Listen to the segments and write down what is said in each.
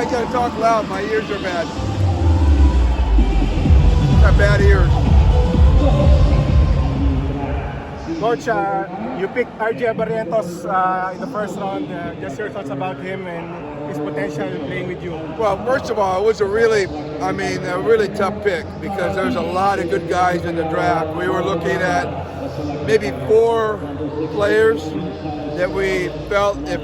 I gotta talk loud. My ears are bad. Got bad ears. Coach, you picked RJ Abarrientos in the first round. Just your thoughts about him and his potential playing with you. Well, first of all, it was a really tough pick because there's a lot of good guys in the draft. We were looking at maybe 4 players that we felt if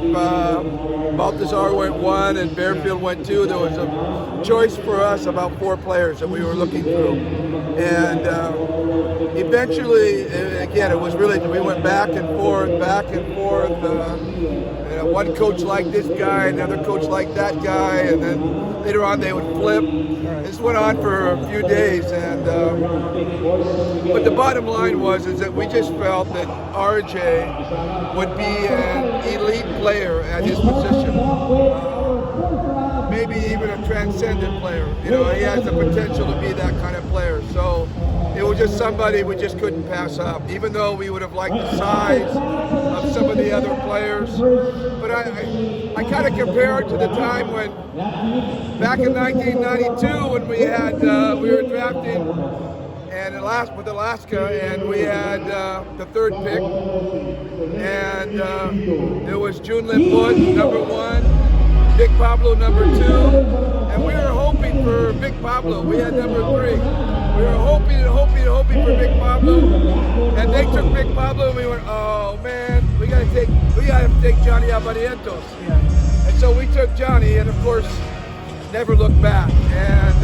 Baltazar went 1 and Bearfield went 2, there was a choice for us about 4 players that we were looking through. And eventually, again, it was really, we went back and forth. One coach liked this guy, another coach liked that guy, and then later on they would flip. This went on for a few days, and but the bottom line was that we just felt that RJ would be an elite player at his position, maybe even a transcendent player. You know, he has the potential to be that kind of player. So it was just somebody we just couldn't pass up, even though we would have liked the size of some of the other players. But I kind of compare it to the time when, back in 1992, when we were drafting with Alaska, and we had the 3rd pick, and it was Junlin Wood, number 1, Big Pablo, number 2, and we were hoping for Big Pablo. We had number 3. We were hoping for Big Pablo, and they took Big Pablo, and we went, oh man, we gotta take Johnny Abarientos. Yeah. And so we took Johnny, and of course, never looked back. And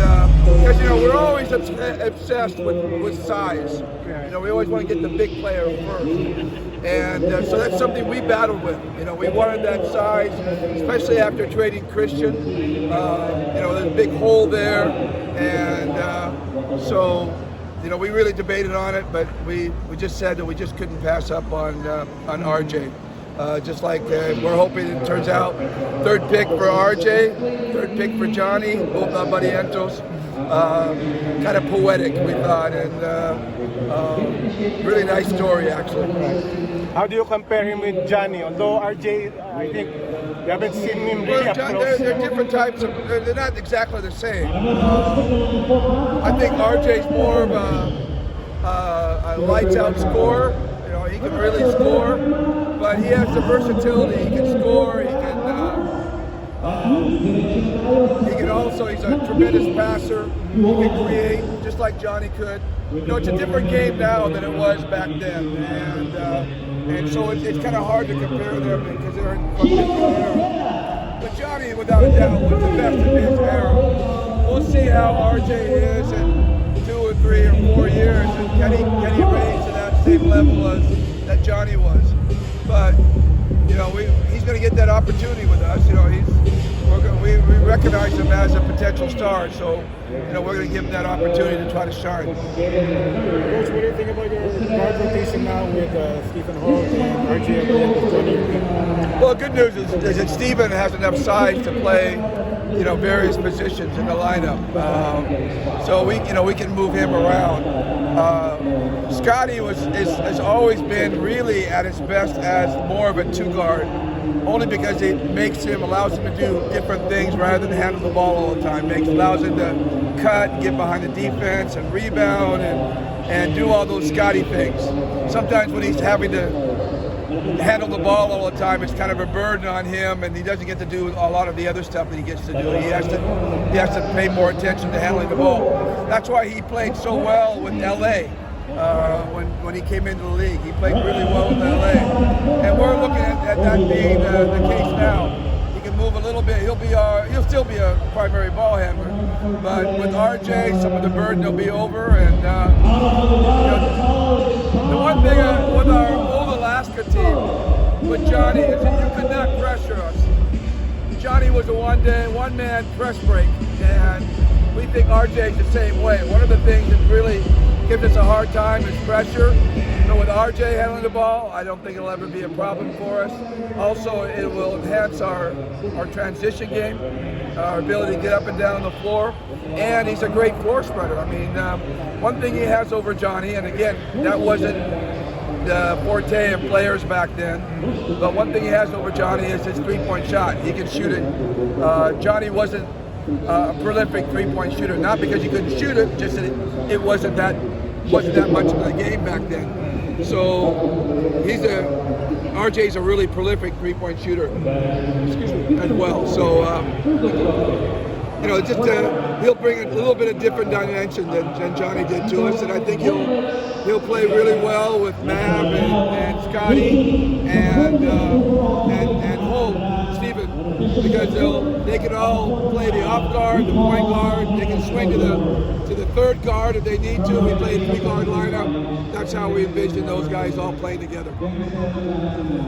because we're always obsessed with size. You know, we always want to get the big player first. And so that's something we battled with. You know, we wanted that size, especially after trading Christian. There's a big hole there, and so we really debated on it, but we just said that we just couldn't pass up on RJ. Just like we're hoping it turns out, 3rd pick for RJ, 3rd pick for Johnny, both Abarientos. Kind of poetic, we thought, and really nice story, actually. How do you compare him with Johnny? Although RJ, I think you haven't seen him really up close. They're different types of, they're not exactly the same. I think RJ's more of a lights out scorer. You know, he can really score, but he has the versatility. He can score, he's a tremendous passer. He can create, just like Johnny could. It's a different game now than it was back then, and so it's kind of hard to compare them because they're in different eras. But Johnny, without a doubt, was the best in his era. We'll see how RJ is in 2 or 3 or 4 years, and can he raise to that same level as that Johnny was. But he's going to get that opportunity with us. We recognize him as a potential star, so we're going to give him that opportunity to try to shine. Coach, what do you think about your guard rotation now with Stephen Holt and RJ and Johnny? Well, the good news is that Stephen has enough size to play, various positions in the lineup, so we can move him around. Scotty has always been really at his best as more of a 2-guard. Only because it allows him to do different things rather than handle the ball all the time. Allows him to cut, get behind the defense, and rebound, and do all those Scotty things. Sometimes when he's having to handle the ball all the time, it's kind of a burden on him, and he doesn't get to do a lot of the other stuff that he gets to do. He has to pay more attention to handling the ball. That's why he played so well with LA. When he came into the league, he played really well with LA, and we're looking at that being the case now. He can move a little bit. He'll still be a primary ball handler, but with RJ, some of the burden will be over. And the one thing with our old Alaska team with Johnny is that you could not pressure us. Johnny was a one-man press break, and we think RJ is the same way. One of the things that really gives us a hard time is pressure. But with RJ handling the ball, I don't think it'll ever be a problem for us. Also, it will enhance our transition game, our ability to get up and down the floor, and he's a great floor spreader. I mean, one thing he has over Johnny, and again, that wasn't forte of players back then. But one thing he has over Johnny is his three-point shot. He can shoot it. Johnny wasn't a prolific three-point shooter, not because he couldn't shoot it, just that it wasn't that much of the game back then. So RJ's a really prolific three-point shooter, as well. So he'll bring a little bit of different dimension than Johnny did to us, and I think he'll play really well with Mav and Scotty and Holt, Steven, because they can all play the off guard, the point guard. They can swing to the third guard if they need to. We play a 3-guard lineup. That's how we envision those guys all playing together.